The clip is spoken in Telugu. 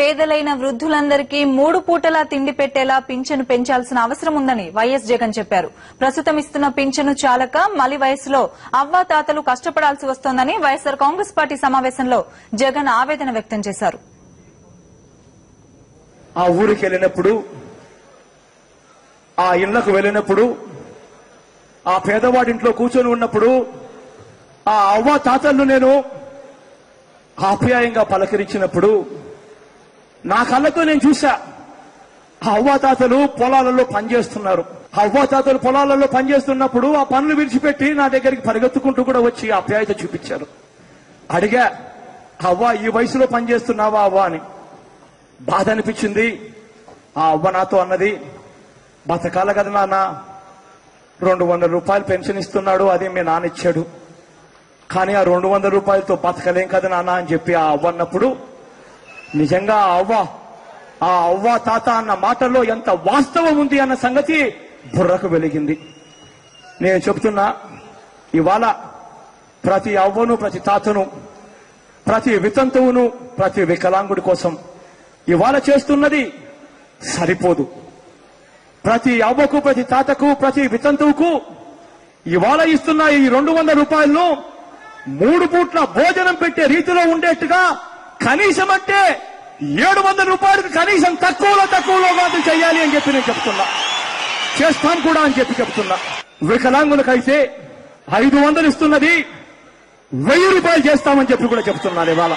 పేదలైన వృద్ధులందరికీ 3 పూటలా తిండి పెట్టేలా పింఛను పెంచాల్సిన అవసరం ఉందని వైఎస్ జగన్ చెప్పారు. ప్రస్తుతం ఇస్తున్న పింఛను చాలక మలి వయసులో అవ్వాతాతలు కష్టపడాల్సి వస్తోందని వైఎస్ఆర్ కాంగ్రెస్ పార్టీ సమావేశంలో జగన్ ఆవేదన వ్యక్తం చేశారు. ఆ ఊరికి వెళ్ళినప్పుడు, ఆ ఇళ్లకు వెళ్ళినప్పుడు, ఆ పేదవాడింట్లో కూర్చొని ఉన్నప్పుడు ఆ అవ్వ తాతలను నేను ఆప్యాయంగా పలకరించినప్పుడు నా కళ్ళతో నేను చూశా. ఆ అవ్వాతాతలు పొలాలలో పనిచేస్తున్నారు. ఆ అవ్వాతాతలు పొలాలలో పనిచేస్తున్నప్పుడు ఆ పనులు విడిచిపెట్టి నా దగ్గరికి పరిగెత్తుకుంటూ కూడా వచ్చి ఆప్యాయత చూపించారు. అడిగా, అవ్వ ఈ వయసులో పనిచేస్తున్నావా అవ్వ అని. బాధ అనిపించింది. ఆ అవ్వ నాతో అన్నది, బతకాల కదా నాన్న, 200 రూపాయలు పెన్షన్ ఇస్తున్నాడు, అది మీ నాన్న ఇచ్చాడు, కానీ ఆ 200 రూపాయలతో బతకలేం కదా నాన్న అని చెప్పి ఆ అవ్వ అన్నప్పుడు నిజంగా ఆ అవ్వ తాత అన్న మాటల్లో ఎంత వాస్తవం ఉంది అన్న సంగతి బుర్రకు వెలిగింది. నేను చెప్తున్నా, ఇవాళ ప్రతి అవ్వను, ప్రతి తాతను, ప్రతి వితంతువును, ప్రతి వికలాంగుడి కోసం ఇవాళ చేస్తున్నది సరిపోదు. ప్రతి అవ్వకు, ప్రతి తాతకు, ప్రతి వితంతువుకు ఇవాళ ఇస్తున్న ఈ 200 రూపాయలను 3 పూట్ల భోజనం పెట్టే రీతిలో ఉండేట్టుగా కనీసం అంటే 700 రూపాయలకు కనీసం తక్కువలో మాత్రం చేయాలి అని చెప్పి నేను చెప్తున్నా. చేస్తాం కూడా అని చెప్పి చెప్తున్నా. వికలాంగులకైతే 500 ఇస్తున్నది 1000 రూపాయలు చేస్తామని చెప్పి కూడా చెప్తున్నాను ఇవాళ.